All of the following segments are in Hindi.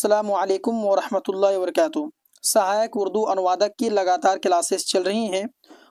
अस्सलामुअलैकुम वरहमतुल्लाहि वबरकातुहू। सहायक उर्दू अनुवादक की लगातार क्लासेस चल रही हैं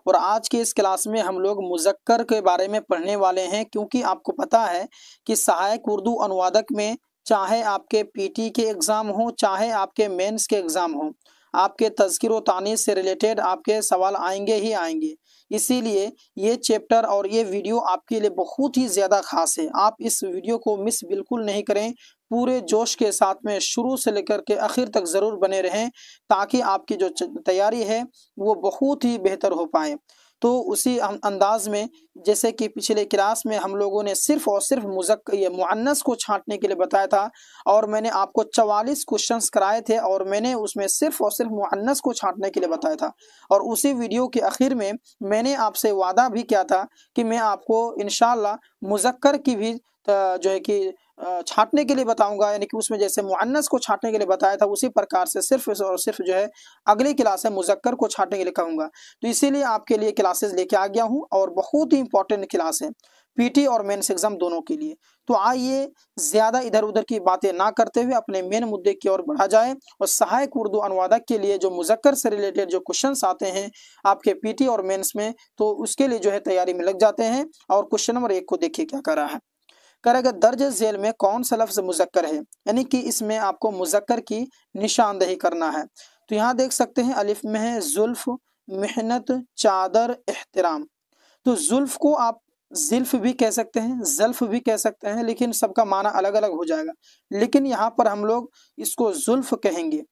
और आज के इस क्लास में हम लोग मुज़क्कर के बारे में पढ़ने वाले हैं, क्योंकि आपको पता है कि सहायक उर्दू अनुवादक में चाहे आपके पीटी के एग्ज़ाम हो, चाहे आपके मेंस के एग्ज़ाम हो, आपके तज़किर व तानीस से रिलेटेड आपके सवाल आएंगे ही आएंगे। इसीलिए ये चैप्टर और ये वीडियो आपके लिए बहुत ही ज़्यादा ख़ास है। आप इस वीडियो को मिस बिल्कुल नहीं करें, पूरे जोश के साथ में शुरू से लेकर के आखिर तक ज़रूर बने रहें, ताकि आपकी जो तैयारी है वो बहुत ही बेहतर हो पाए। तो उसी अंदाज में जैसे कि पिछले क्लास में हम लोगों ने सिर्फ और सिर्फ ये मुअन्नस को छांटने के लिए बताया था और मैंने आपको 44 क्वेश्चंस कराए थे और मैंने उसमें सिर्फ और सिर्फ मुअन्नस को छांटने के लिए बताया था। और उसी वीडियो के आखिर में मैंने आपसे वादा भी किया था कि मैं आपको इंशाअल्लाह मुज़क्कर की भी जो है कि छांटने के लिए बताऊंगा, यानी कि उसमें जैसे मुअन्नस को छांटने के लिए बताया था उसी प्रकार से सिर्फ और सिर्फ जो है अगली क्लास है मुज़क्कर को छांटने के लिए कहूंगा। तो इसीलिए आपके लिए क्लासेस लेके आ गया हूं और बहुत ही इंपॉर्टेंट क्लास है पीटी और मेंस एग्जाम दोनों के लिए। तो आइए ज्यादा इधर उधर की बातें ना करते हुए अपने मेन मुद्दे की ओर बढ़ा जाए और सहायक उर्दू अनुवादक के लिए जो मुज़क्कर से रिलेटेड जो क्वेश्चंस आते हैं आपके पीटी और मेंस में, तो उसके लिए जो है तैयारी में लग जाते हैं। और क्वेश्चन नंबर 1 को देखिए क्या कर रहा है। करेगा दर्ज झेल में कौन सा लफ्ज मुज़क्कर है, यानी कि इसमें आपको मुज़क्कर की निशानदेही करना है। तो यहाँ देख सकते हैं अलिफ में है जुल्फ, मेहनत, चादर, एहतराम। तो जुल्फ को आप जिल्फ भी कह सकते हैं, जल्फ भी कह सकते हैं, लेकिन सबका माना अलग अलग हो जाएगा, लेकिन यहाँ पर हम लोग इसको जुल्फ कहेंगे।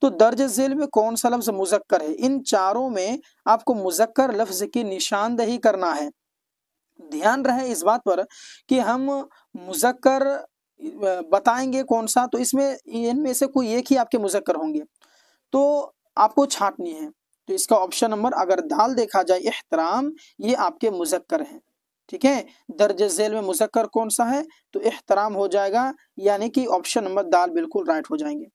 तो दर्ज झेल में कौन सा लफ्ज मुज़क्कर है, इन चारों में आपको मुज़क्कर लफ्ज की निशानदेही करना है। ध्यान रहे इस बात पर कि हम मुज़क्कर बताएंगे कौन सा, तो इसमें इनमें से कोई एक ही आपके मुज़क्कर होंगे, तो आपको छांटनी है। तो इसका ऑप्शन नंबर अगर दाल देखा जाए एहतराम, ये आपके मुज़क्कर हैं। ठीक है, दर्ज झेल में मुज़क्कर कौन सा है, तो एहतराम हो जाएगा, यानी कि ऑप्शन नंबर दाल बिल्कुल राइट हो जाएंगे।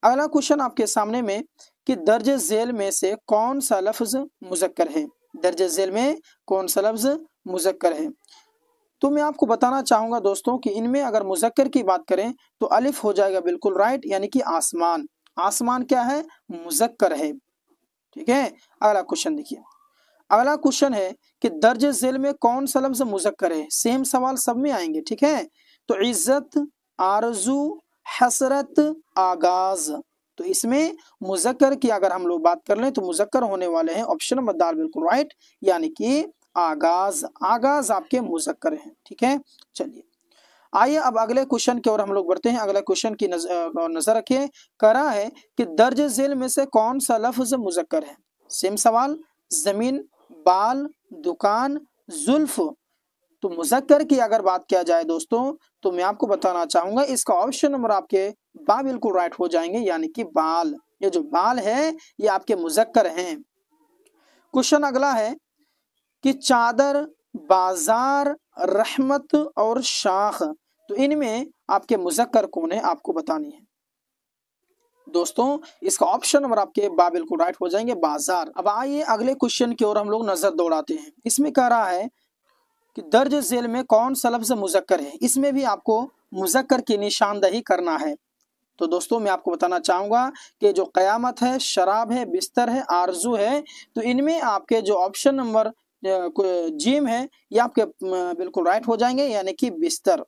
अगला क्वेश्चन आपके सामने में कि दर्ज झेल में से कौन सा लफ्ज मुज़क्कर है, दर्ज झेल में कौन सा लफ्ज मुज़क्कर है। तो मैं आपको बताना चाहूंगा दोस्तों कि इनमें अगर मुज़क्कर की बात करें तो अलिफ हो जाएगा बिल्कुल राइट, यानी कि आसमान। आसमान क्या है, मुज़क्कर है। ठीक है, अगला क्वेश्चन देखिए। अगला क्वेश्चन है कि दर्ज झेल में कौन सा लफ्ज मुज़क्कर है। सेम सवाल सब में आएंगे, ठीक है। तो इज्जत, आरजू, हसरत, आगाज। तो इसमें मुज़क्कर की अगर हम लोग बात कर लें तो मुज़क्कर होने वाले हैं ऑप्शन नंबर दाल बिल्कुल राइट, यानी कि आगाज। आगाज आपके मुज़क्कर हैं। ठीक है, चलिए आइए अब अगले क्वेश्चन की ओर हम लोग बढ़ते हैं। अगले क्वेश्चन की नजर रखिए। करा है कि दर्ज झेल में से कौन सा लफ्ज मुज़क्कर है। सेम सवाल, जमीन, बाल, दुकान, जुल्फ। तो मुज़क्कर की अगर बात किया जाए दोस्तों, तो मैं आपको बताना चाहूंगा इसका ऑप्शन नंबर आपके बा बिल्कुल राइट हो जाएंगे, यानी कि बाल। ये जो बाल है ये आपके मुज़क्कर हैं। क्वेश्चन अगला है कि चादर, बाजार, रहमत और शाख। तो इनमें आपके मुज़क्कर कौन है, आपको बतानी है दोस्तों। इसका ऑप्शन नंबर आपके बा बिल्कुल राइट हो जाएंगे, बाजार। अब आइए अगले क्वेश्चन की ओर हम लोग नजर दौड़ाते हैं। इसमें कह रहा है कि दर्ज झेल में कौन सा लफ्ज मुज़क्कर है। इसमें भी आपको मुज़क्कर की निशानदेही करना है। तो दोस्तों मैं आपको बताना चाहूंगा कि जो कयामत है, शराब है, बिस्तर है, आरजू है, तो इनमें आपके जो ऑप्शन नंबर जीम है ये आपके बिल्कुल राइट हो जाएंगे, यानी कि बिस्तर।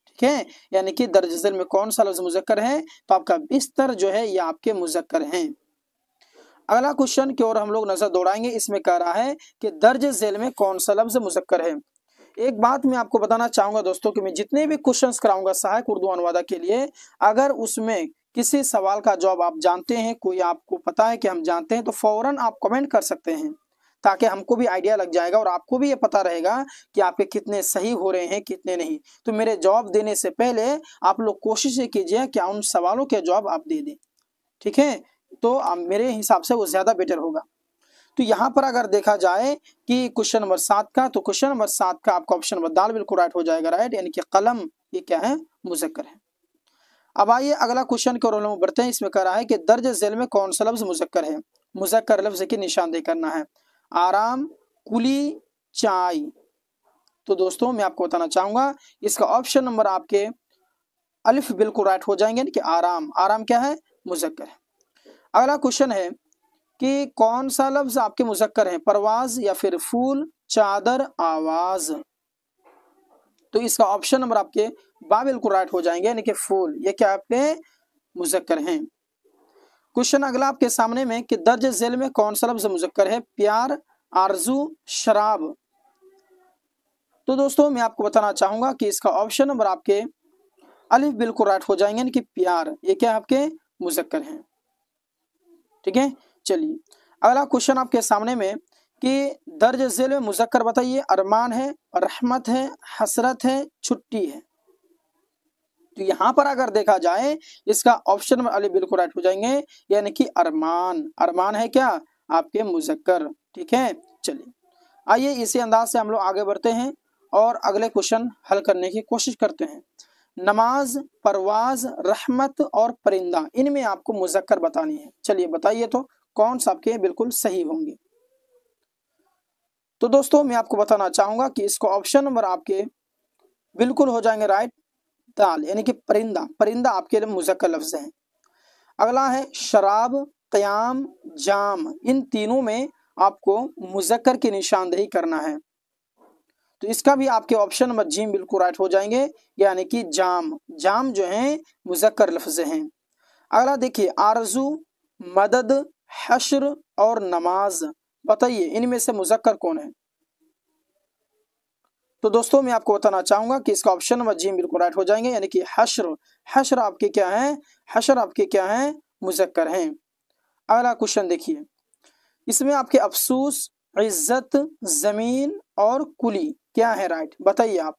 ठीक है, यानी कि दर्ज झेल में कौन सा लफ्ज मुज़क्कर है, तो आपका बिस्तर जो है ये आपके मुज़क्कर हैं। अगला क्वेश्चन की ओर हम लोग नजर दौड़ाएंगे। इसमें कह रहा है कि दर्ज झेल में कौन सा लफ्ज मुज़क्कर है। एक बात मैं आपको बताना चाहूंगा दोस्तों कि मैं जितने भी क्वेश्चंस कराऊंगा सहायक उर्दू अनुवादक के लिए, अगर उसमें किसी सवाल का जवाब आप जानते हैं, कोई आपको पता है कि हम जानते हैं, तो फौरन आप कमेंट कर सकते हैं, ताकि हमको भी आइडिया लग जाएगा और आपको भी ये पता रहेगा कि आपके कितने सही हो रहे हैं कितने नहीं। तो मेरे जवाब देने से पहले आप लोग कोशिश कीजिए कि उन सवालों के जवाब आप दे दें। ठीक है, तो मेरे हिसाब से वो ज्यादा बेटर होगा। तो यहाँ पर अगर देखा जाए कि क्वेश्चन नंबर 7 का, तो क्वेश्चन नंबर 7 का आपका ऑप्शन नंबर दाल बिल्कुल राइट हो जाएगा, राइट, यानी कि कलम ये क्या है, मुज़क्कर है। अब आइए अगला क्वेश्चन की ओर हम बढ़ते हैं। इसमें कह रहा है कि दर्ज झेल में कौन सा लफ्ज मुज़क्कर है। मुज़क्कर लफ्ज की निशानदेही करना है। आराम, कुली, चाय। तो दोस्तों मैं आपको बताना चाहूंगा इसका ऑप्शन नंबर आपके अलिफ बिल्कुल राइट हो जाएंगे, यानी कि आराम। आराम क्या है? मुजक्कर है। अगला क्वेश्चन है कि कौन सा लफ्ज आपके मुजक्कर है? परवाज या फिर फूल, चादर, आवाज। तो इसका ऑप्शन नंबर आपके बा बिल्कुल राइट हो जाएंगे, यानी कि फूल। ये क्या आपके मुजक्कर हैं। क्वेश्चन अगला आपके सामने में कि दर्ज झेल में कौन सा लफ्ज मुजक्कर है? प्यार, आरजू, शराब। तो दोस्तों मैं आपको बताना चाहूंगा कि इसका ऑप्शन नंबर आपके अलिफ बिल्कुल राइट हो जाएंगे, यानी कि प्यार। ये क्या आपके मुजक्कर हैं। ठीक है, चलिए अगला क्वेश्चन आपके सामने में कि दर्ज झेल में मुजक्कर बताइए। अरमान है, रहमत है, हसरत है, छुट्टी है। तो यहां पर अगर देखा जाए इसका ऑप्शन में अली बिल्कुल राइट हो जाएंगे, यानी कि अरमान। अरमान है क्या? आपके मुजक्कर। ठीक है, चलिए आइए इसी अंदाज से हम लोग आगे बढ़ते हैं और अगले क्वेश्चन हल करने की कोशिश करते हैं। नमाज, परवाज, रहमत और परिंदा, इनमें आपको मुजक्कर बतानी है। चलिए बताइए तो कौन सा आपके बिल्कुल सही होंगे। तो दोस्तों मैं आपको बताना चाहूंगा कि इसको ऑप्शन नंबर आपके बिल्कुल हो जाएंगे राइट, दाल, यानी कि परिंदा। परिंदा आपके लिए मुजक्कर लफ्ज है। अगला है शराब, क़याम, जाम। इन तीनों में आपको मुजक्कर की निशानदेही करना है। तो इसका भी आपके ऑप्शन नंबर जी बिल्कुल राइट हो जाएंगे, यानी कि जाम। जाम जो है मुजक्कर लफ्ज हैं। अगला देखिए आरजू, मदद, हश्र और नमाज। बताइए इनमें से मुजक्कर कौन है? तो दोस्तों मैं आपको बताना चाहूंगा कि इसका ऑप्शन नंबर जी बिल्कुल राइट हो जाएंगे, यानी कि हश्र। हश्र आपके क्या है? हश्र आपके क्या है? मुजक्कर हैं। अगला क्वेश्चन देखिए, इसमें आपके अफसूस, इज्जत, जमीन और कुली क्या है राइट? बताइए आप।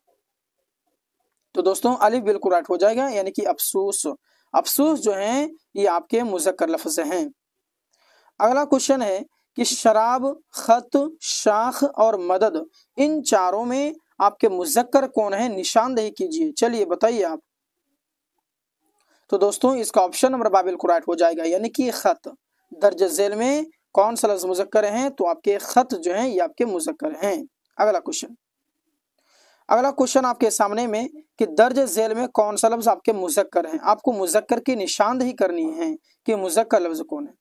तो दोस्तों अलिफ बिल्कुल राइट हो जाएगा, यानी कि अफसूस। अफसूस जो है ये आपके मुजक्कर लफ्ज हैं। अगला क्वेश्चन है कि शराब, खत, शाख और मदद, इन चारों में आपके मुजक्कर कौन है? निशानदेही कीजिए। चलिए बताइए आप। तो दोस्तों इसका ऑप्शन नंबर बा बिल्कुल राइट हो जाएगा, यानी कि खत। दर्ज झेल में कौन सा लफ्ज मुजक्कर हैं? तो आपके खत जो हैं ये आपके मुजक्कर हैं। अगला क्वेश्चन, अगला क्वेश्चन आपके सामने में कि दर्ज झेल में कौन सा लफ्ज आपके मुजक्कर हैं। आपको मुजक्कर की निशानदेही करनी है कि मुजक्कर लफ्ज कौन है।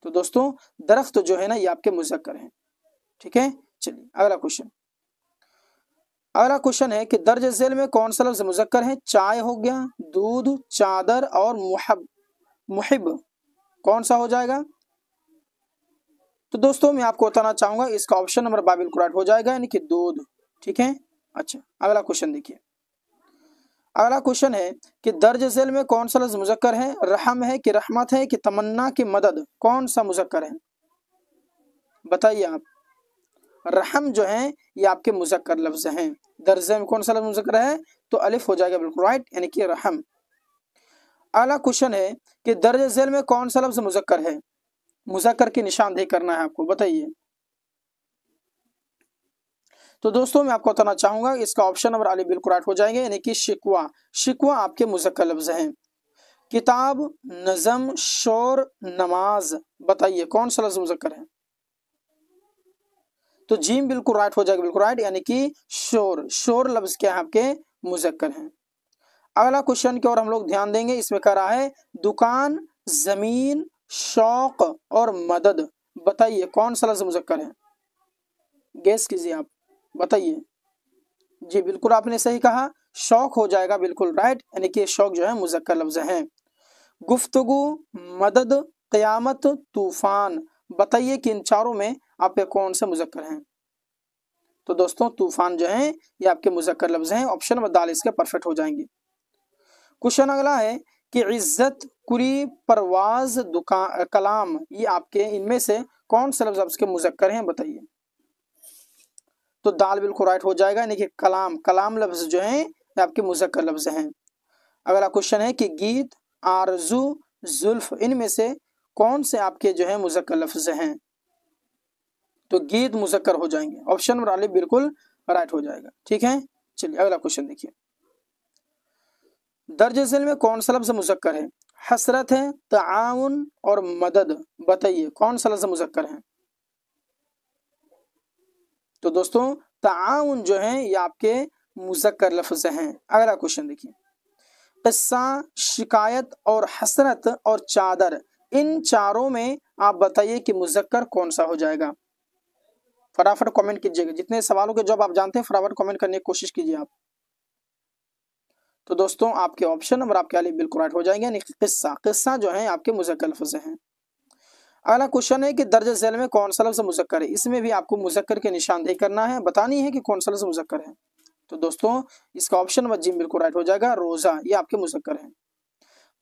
तो दोस्तों दरख्त जो है ना ये आपके मुजक्कर हैं। ठीक है, चलिए अगला क्वेश्चन। अगला क्वेश्चन है कि दर्ज झेल में कौन सा लफ्ज मुजक्कर है? चाय हो गया, दूध, चादर और मुहिब। कौन सा हो जाएगा? तो दोस्तों मैं आपको बताना चाहूंगा इसका ऑप्शन नंबर बा बिल्कुल राइट हो जाएगा, यानी कि दूध। ठीक है, अच्छा अगला क्वेश्चन देखिए। अगला क्वेश्चन है कि दर्ज झेल में कौन सा लफ्ज मुजक्कर है? रहम है कि रहमत है कि तमन्ना की मदद? कौन सा मुजक्कर है? बताइए आप। रहम जो है ये आपके मुजक्कर लफ्ज हैं। दर्जे में कौन सा लफ्ज मुजक्कर है? तो अलिफ हो जाएगा बिल्कुल राइट, यानी कि रहम। अगला क्वेश्चन है कि दर्ज झेल में कौन सा लफ्ज मुजक्कर है? मुजक्कर की निशानदेही करना है आपको, बताइए। तो दोस्तों मैं आपको बताना चाहूंगा इसका ऑप्शन नंबर अली बिल्कुल राइट हो जाएंगे, यानी कि शिकवा। शिकवा आपके मुजक्कर लफ्ज हैं। किताब, नजम, शोर, नमाज। बताइए कौन सा लफ्ज मुजक्कर है? तो जीम बिल्कुल राइट हो जाएगा, बिल्कुल राइट, यानी कि शोर। शोर लफ्ज क्या है? आपके मुजक्कर हैं। अगला क्वेश्चन की ओर हम लोग ध्यान देंगे। इसमें कह रहा है दुकान, जमीन, शौक और मदद। बताइए कौन सा लफ्ज मुजक्कर है? गेस कीजिए आप, बताइए। जी बिल्कुल आपने सही कहा, शौक हो जाएगा बिल्कुल राइट, यानी कि शौक जो है मुजक्कर लफ्ज है। गुफ्तगू, मदद, क़यामत, तूफान। बताइए कि इन चारों में आपके कौन से मुजक्कर हैं? तो दोस्तों तूफान जो है ये आपके मुजक्कर लफ्ज हैं। ऑप्शन नंबर दाल इसके परफेक्ट हो जाएंगे। क्वेश्चन अगला है कि इज्जत, कुली, परवाज, दुकान, कलाम, ये आपके इनमें से कौन से लफ्ज आपके मुजक्कर हैं? बताइए। तो दाल बिल्कुल राइट हो जाएगा, यानी कि कलाम। कलाम लफ्ज जो है ये आपके मुजक्कर लफ्ज हैं। अगला क्वेश्चन है कि गीत, आरजू, जुल्फ, इनमें से कौन से आपके जो है मुजक्कर लफ्ज हैं? तो गीत मुजक्कर हो जाएंगे। ऑप्शन नंबर अली बिल्कुल राइट हो जाएगा। ठीक है, चलिए अगला क्वेश्चन देखिए। दर्ज झेल में कौन सा लफ्ज मुजक्कर है? हसरत है, ताउन और मदद। बताइए कौन सा लफ्ज मुजक्कर है? तो दोस्तों ताउन जो है ये आपके मुजक्कर लफ्ज हैं। अगला क्वेश्चन देखिए। किस्सा, शिकायत और हसरत और चादर, इन चारों में आप बताइए कि मुज़क्कर कौन सा हो जाएगा। फटाफट कमेंट कीजिएगा, जितने सवालों के जवाब आप जानते हैं फटाफट कमेंट करने की कोशिश कीजिए आप। तो दोस्तों आपके ऑप्शन नंबर आपके लिए बिल्कुल राइट हो जाएंगे, यानी किस्सा, किस्सा जो है आपके मुज़क्कर लफ्ज़ हैं। अगला क्वेश्चन है कि दर्ज झेल में कौन सा लफ्ज़ मुज़क्कर है। इसमें भी आपको मुज़क्कर की निशानदेही करना है, बतानी है कि कौन सा लफ्ज़ मुज़क्कर है। तो दोस्तों इसका ऑप्शन नंबर जी बिल्कुल राइट हो जाएगा, रोज़ा, ये आपके मुज़क्कर है।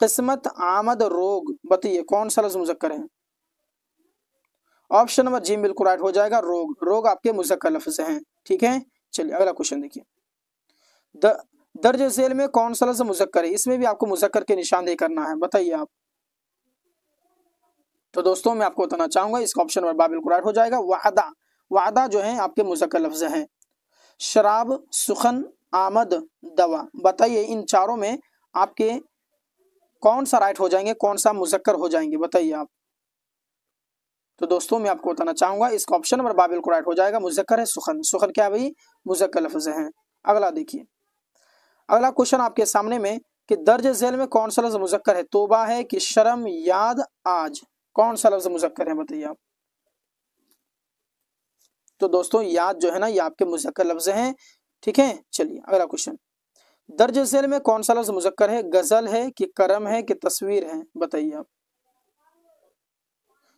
किस्मत, आमद, रोग, बताइए कौन सा लफ्ज़ मुज़क्कर है। ऑप्शन नंबर जी बिल्कुल राइट हो जाएगा, रोग, रोग आपके मुज़क्कर लफ्ज़ हैं। ठीक है, चलिए अगला क्वेश्चन देखिए। दर्ज झेल में कौन सा लफ्ज़ मुज़क्कर है। इसमें भी आपको मुज़क्कर के निशानदेही करना है, बताइए आप। तो दोस्तों मैं आपको बताना चाहूंगा, इसका ऑप्शन नंबर बा बिल्कुल राइट हो जाएगा, वादा, वादा जो है आपके मुज़क्कर लफ्ज़ हैं। शराब, सुखन, आमद, दवा, बताइए इन चारों में आपके कौन सा राइट हो जाएंगे, कौन सा मुज़क्कर हो जाएंगे, बताइए आप। तो दोस्तों मैं आपको बताना चाहूंगा, इसका ऑप्शन नंबर बा बिल्कुल राइट हो जाएगा, मुज़क्कर है सुखन, सुखन क्या है भाई, मुज़क्कर लफ्ज़ हैं। अगला देखिए, अगला क्वेश्चन आपके सामने में कि दर्ज झेल में कौन सा लफ्ज़ मुज़क्कर है। तौबा है कि शर्म, याद, आज, कौन सा लफ्ज़ मुज़क्कर है, बताइए आप। तो दोस्तों याद जो है ना ये आपके मुज़क्कर लफ्ज़ हैं। ठीक है, चलिए अगला क्वेश्चन। दर्ज झेल में कौन सा लफ्ज़ मुज़क्कर है। गज़ल है कि करम है कि तस्वीर है, बताइए आप।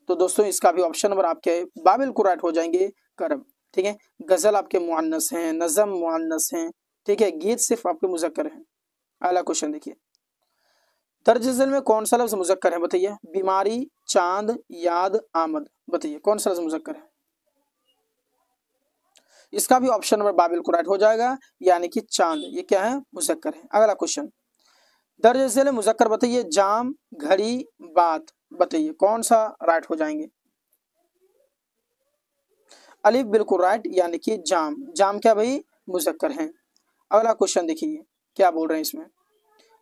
तो दोस्तों इसका भी ऑप्शन नंबर आपके बाबिल को राइट हो जाएंगे, करम। ठीक है, गज़ल आपके मुअन्नस हैं, नज़म मुअन्नस हैं। ठीक है, गीत सिर्फ आपके मुज़क्कर हैं। अगला क्वेश्चन देखिए, दर्ज झेल में कौन सा लफ्ज़ मुज़क्कर है, बताइए। बीमारी, चांद, याद, आमद, बताइए कौन सा लफ्ज़ मुज़क्कर है। इसका भी ऑप्शन नंबर बा बिल्कुल राइट हो जाएगा, यानी कि चांद, ये क्या है, मुज़क्कर है। अगला क्वेश्चन, दर्ज झेल मुज़क्कर बताइए। जाम, घड़ी, बात, बताइए कौन सा राइट हो जाएंगे। अलिफ बिल्कुल राइट, यानी कि जाम, जाम क्या भाई, मुज़क्कर हैं। अगला क्वेश्चन देखिए क्या बोल रहे हैं इसमें।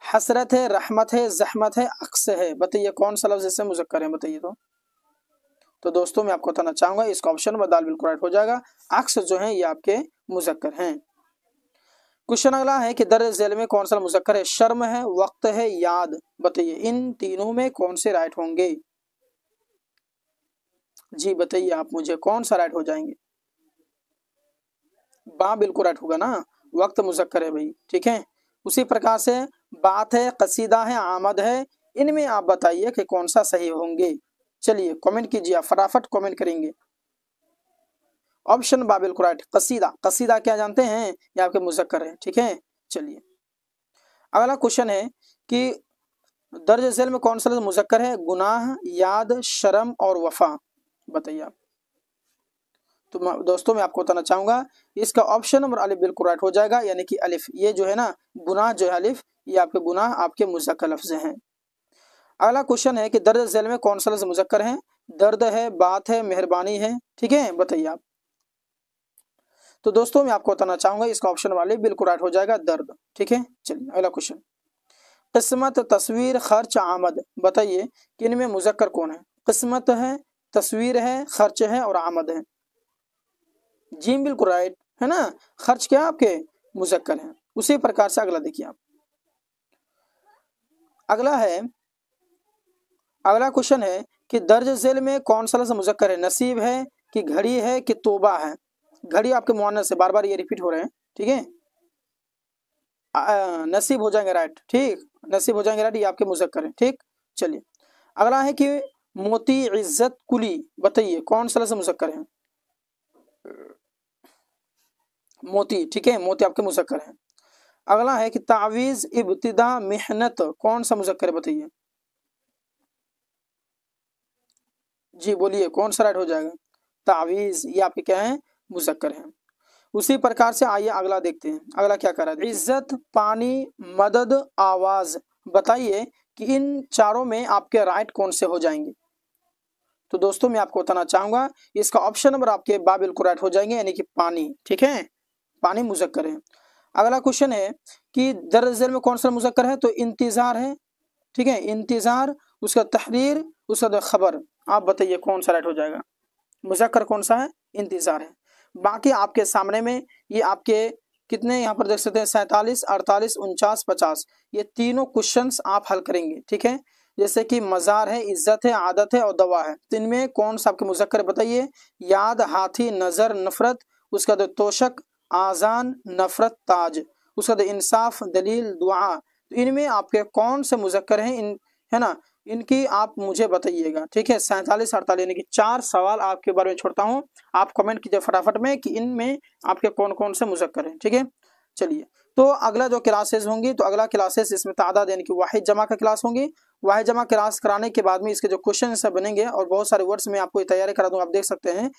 हसरत है, रहमत है, जहमत है, अक्स है, बताइए कौन सा लफ्ज़ इससे मुज़क्कर है, बताइए। तो दोस्तों मैं आपको बताना चाहूंगा, इसका ऑप्शन नंबर दाल बिल्कुल राइट हो जाएगा, अक्स जो है ये आपके मुज़क्कर हैं। क्वेश्चन अगला है कि दर्ज झेल में कौन सा मुज़क्कर है। शर्म है, वक्त है, याद, बताइए इन तीनों में कौन से राइट होंगे। जी बताइए आप मुझे, कौन सा राइट हो जाएंगे। बा बिल्कुल राइट होगा ना, वक्त मुज़क्कर है भाई। ठीक है, उसी प्रकार से बात है, कसीदा है, आमद है, इनमें आप बताइए कि कौन सा सही होंगे। चलिए कमेंट कीजिए, फटाफट कमेंट करेंगे। ऑप्शन बा बिल्कुल राइट, कसीदा, कसीदा क्या जानते हैं, ये आपके मुज़क्कर है। ठीक है, चलिए अगला क्वेश्चन है कि दर्ज झेल में कौन सा लफ्ज़ मुज़क्कर है। गुनाह, याद, शर्म और वफा, बताइए आप। तो दोस्तों मैं आपको बताना चाहूंगा, इसका ऑप्शन नंबर अलिफ बिल्कुल राइट हो जाएगा, यानी कि अलिफ, ये जो है ना गुनाह जो है अलिफ, ये आपके गुनाह आपके मुज़क्कर लफ्ज़ हैं। अगला क्वेश्चन है कि दर्ज झेल में कौन सा लफ्ज़ मुज़क्कर है। दर्द है, बात है, मेहरबानी है, ठीक है, बताइए आप। तो दोस्तों मैं आपको बताना चाहूंगा, इसका ऑप्शन वाले बिल्कुल राइट हो जाएगा, दर्द। ठीक है, चलिए अगला क्वेश्चन। किस्मत, तस्वीर, खर्च, आमद, बताइए कि इनमें मुज़क्कर कौन है। किस्मत है, तस्वीर है, खर्च है और आमद है। जी बिल्कुल राइट है ना, खर्च क्या आपके मुज़क्कर है। उसी प्रकार से अगला देखिए आप, अगला है, अगला क्वेश्चन है कि दर्ज झेल में कौन सा लफ्ज़ मुज़क्कर है। नसीब है कि घड़ी है कि तौबा है। घड़ी आपके मुअन्नस से बार बार ये रिपीट हो रहे हैं। ठीक है, नसीब हो जाएंगे राइट, ठीक, नसीब हो जाएंगे राइट, ये आपके मुज़क्कर है। ठीक, चलिए अगला है कि मोती, इज्जत, कुली, बताइए कौन सा लफ्ज़ मुज़क्कर है। मोती, ठीक है, मोती आपके मुज़क्कर है। अगला है कि तावीज़, इब्तिदा, मेहनत, कौन सा मुज़क्कर है, बताइए। जी बोलिए कौन सा राइट हो जाएगा। तावीज़ ये आपके क्या है, मुज़क्कर है। उसी प्रकार से आइए अगला देखते हैं, अगला क्या कर रहा है। इज्जत, पानी, मदद, आवाज़, बताइए कि इन चारों में आपके राइट कौन से हो जाएंगे। तो दोस्तों मैं आपको बताना चाहूंगा, इसका ऑप्शन नंबर आपके बा बिल्कुल राइट हो जाएंगे, यानी कि पानी। ठीक है, पानी मुज़क्कर है। अगला क्वेश्चन है कि दर्ज झेल में कौन सा मुज़क्कर है। तो इंतज़ार है, ठीक है, इंतज़ार, उसका तहरीर, उसका खबर, आप बताइए कौन सा राइट हो जाएगा। मुज़क्कर कौन सा है, इंतज़ार है। बाकी आपके सामने में ये आपके कितने यहाँ पर देख सकते हैं 47, 48, 49, 50, ये तीनों क्वेश्चंस आप हल करेंगे। ठीक है, जैसे कि मजार है, इज्जत है, आदत है और दवा है, तो इनमें कौन सा आपके मुज़क्कर है बताइए। याद, हाथी, नजर, नफरत, उसका बाद तोशक, आजान, नफरत, ताज, उसका बाद इंसाफ, दलील, दुआ, तो इनमें आपके कौन से मुज़क्कर हैं, इन है ना, इनकी आप मुझे बताइएगा। ठीक है, 47, 48 यानी कि 4 सवाल आपके बारे में छोड़ता हूँ, आप कमेंट कीजिए फटाफट में कि इनमें आपके कौन कौन से मुज़क्कर हैं। ठीक है, चलिए, तो अगला जो क्लासेस होंगी, तो अगला क्लासेस इसमें तादाद यानी कि वाहिद जमा का क्लास होंगी। वाहिद जमा क्लास कराने के बाद में इसके जो क्वेश्चन सब बनेंगे और बहुत सारे वर्ड्स में आपको तैयारी करा दूंगा, आप देख सकते हैं।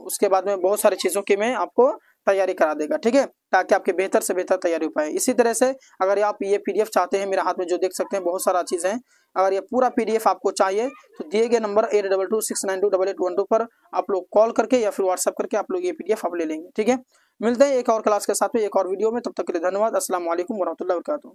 उसके बाद में बहुत सारी चीज़ों की मैं आपको तैयारी करा देगा। ठीक है, ताकि आपके बेहतर से बेहतर तैयारी हो पाए। इसी तरह से अगर आप ये PDF चाहते हैं, मेरे हाथ में जो देख सकते हैं बहुत सारा चीज़ है, अगर ये पूरा PDF आपको चाहिए तो दिए गए नंबर 8226928812 पर आप लोग कॉल करके या फिर व्हाट्सअप करके आप लोग ये PDF आप ले लेंगे। ठीक है, मिलते हैं एक और क्लास के साथ में एक और वीडियो में, तब तक के लिए धन्यवाद। अस्सलाम वालेकुम वरहमतुल्लाहि वबरकातुहू।